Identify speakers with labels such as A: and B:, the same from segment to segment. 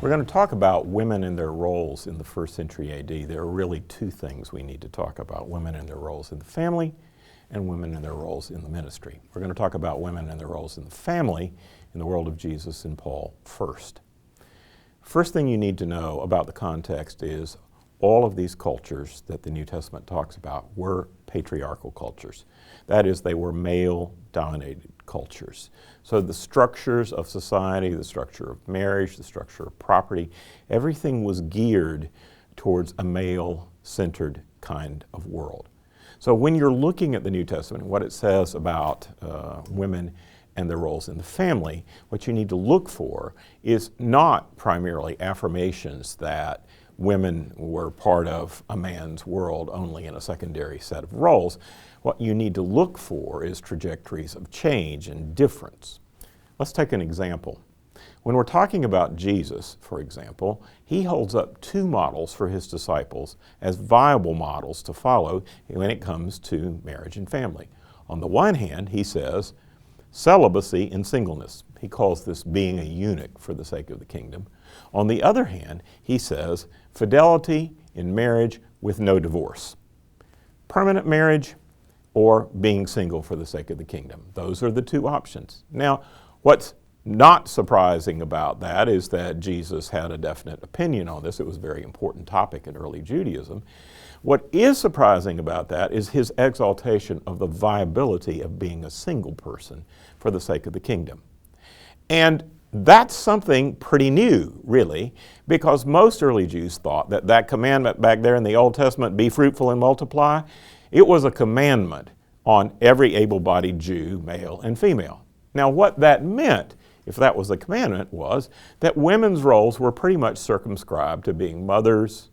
A: We're going to talk about women and their roles in the first century AD. There are really two things we need to talk about: women and their roles in the family and women and their roles in the ministry. We're going to talk about women and their roles in the family in the world of Jesus and Paul first. First thing you need to know about the context is all of these cultures that the New Testament talks about were patriarchal cultures. That is, they were male-dominated cultures. So the structures of society, the structure of marriage, the structure of property, everything was geared towards a male-centered kind of world. So when you're looking at the New Testament and what it says about women and their roles in the family, what you need to look for is not primarily affirmations that women were part of a man's world only in a secondary set of roles. What you need to look for is trajectories of change and difference. Let's take an example. When we're talking about Jesus, for example, he holds up two models for his disciples as viable models to follow when it comes to marriage and family. On the one hand, he says, celibacy and singleness. He calls this being a eunuch for the sake of the kingdom. On the other hand, he says fidelity in marriage with no divorce. Permanent marriage or being single for the sake of the kingdom. Those are the two options. Now, what's not surprising about that is that Jesus had a definite opinion on this. It was a very important topic in early Judaism. What is surprising about that is his exaltation of the viability of being a single person for the sake of the kingdom. And that's something pretty new, really, because most early Jews thought that that commandment back there in the Old Testament, be fruitful and multiply, it was a commandment on every able-bodied Jew, male and female. Now, what that meant, if that was a commandment, was that women's roles were pretty much circumscribed to being mothers,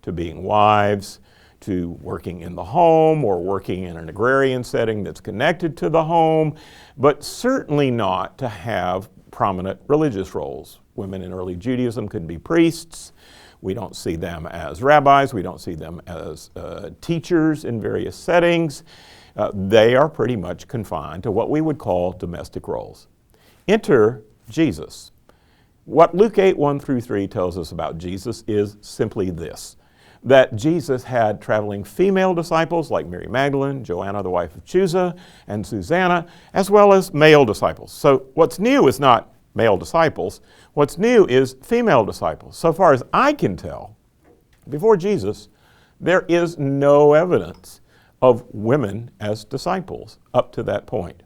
A: to being wives, to working in the home or working in an agrarian setting that's connected to the home, but certainly not to have prominent religious roles. Women in early Judaism could be priests. We don't see them as rabbis. We don't see them as teachers in various settings. They are pretty much confined to what we would call domestic roles. Enter Jesus. What Luke 8:1-3 tells us about Jesus is simply this: that Jesus had traveling female disciples like Mary Magdalene, Joanna, the wife of Chuza, and Susanna, as well as male disciples. So what's new is not male disciples. What's new is female disciples. So far as I can tell, before Jesus, there is no evidence of women as disciples up to that point.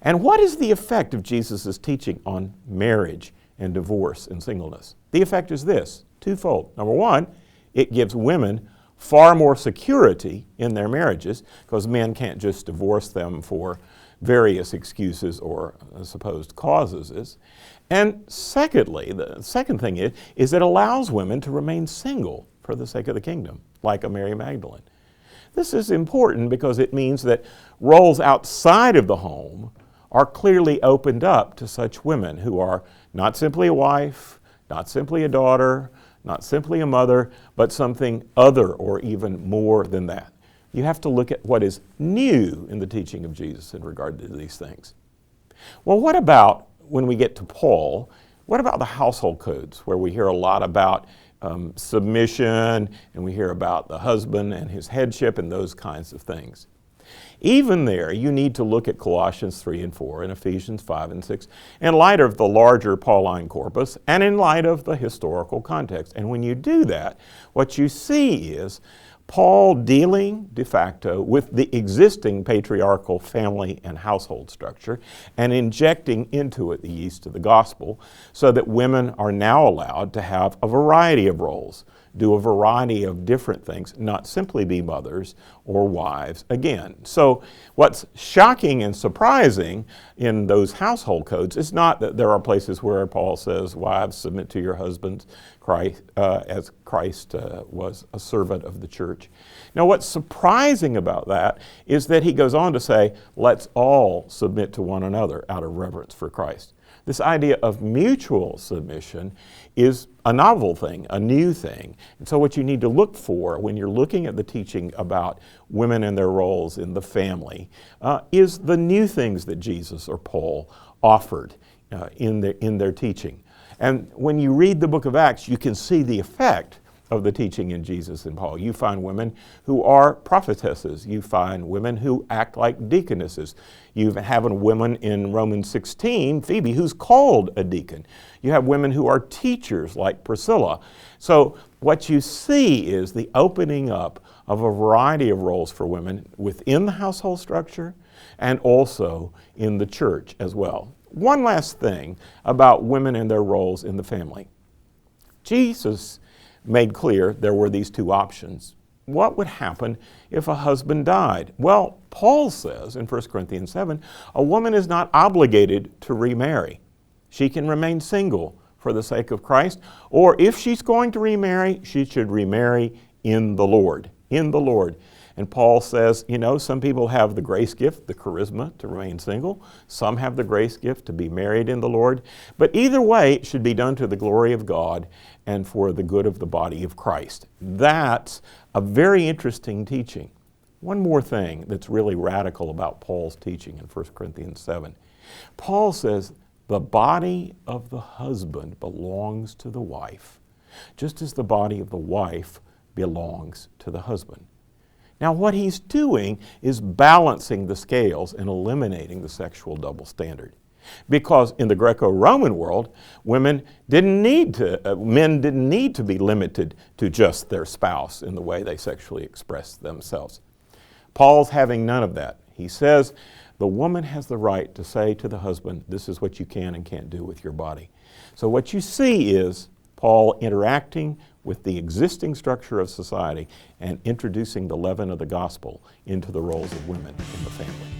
A: And what is the effect of Jesus' teaching on marriage and divorce and singleness? The effect is this, twofold. Number one, it gives women far more security in their marriages because men can't just divorce them for various excuses or supposed causes. And secondly, the second thing is it allows women to remain single for the sake of the kingdom, like a Mary Magdalene. This is important because it means that roles outside of the home are clearly opened up to such women who are not simply a wife, not simply a daughter, not simply a mother, but something other or even more than that. You have to look at what is new in the teaching of Jesus in regard to these things. Well, what about, when we get to Paul, what about the household codes, where we hear a lot about submission, and we hear about the husband and his headship and those kinds of things? Even there, you need to look at Colossians 3 and 4 and Ephesians 5 and 6 in light of the larger Pauline corpus and in light of the historical context. And when you do that, what you see is Paul dealing de facto with the existing patriarchal family and household structure and injecting into it the yeast of the gospel so that women are now allowed to have a variety of roles, do a variety of different things, not simply be mothers or wives again. So what's shocking and surprising in those household codes is not that there are places where Paul says, wives, submit to your husbands, as Christ was a servant of the church. Now what's surprising about that is that he goes on to say, let's all submit to one another out of reverence for Christ. This idea of mutual submission is a novel thing, a new thing. And so what you need to look for when you're looking at the teaching about women and their roles in the family is the new things that Jesus or Paul offered in their teaching. And when you read the book of Acts, you can see the effect of the teaching in Jesus and Paul. You find women who are prophetesses. You find women who act like deaconesses. You have a woman in Romans 16, Phoebe, who's called a deacon. You have women who are teachers like Priscilla. So what you see is the opening up of a variety of roles for women within the household structure and also in the church as well. One last thing about women and their roles in the family. Jesus made clear there were these two options. What would happen if a husband died? Well, Paul says in 1 Corinthians 7, a woman is not obligated to remarry. She can remain single for the sake of Christ, or if she's going to remarry, she should remarry in the Lord. In the Lord. And Paul says, some people have the grace gift, the charisma, to remain single. Some have the grace gift to be married in the Lord. But either way, it should be done to the glory of God and for the good of the body of Christ. That's a very interesting teaching. One more thing that's really radical about Paul's teaching in 1 Corinthians 7. Paul says, the body of the husband belongs to the wife, just as the body of the wife belongs to the husband. Now what he's doing is balancing the scales and eliminating the sexual double standard. Because in the Greco-Roman world, men didn't need to be limited to just their spouse in the way they sexually express themselves. Paul's having none of that. He says the woman has the right to say to the husband, this is what you can and can't do with your body. So what you see is Paul interacting with the existing structure of society and introducing the leaven of the gospel into the roles of women in the family.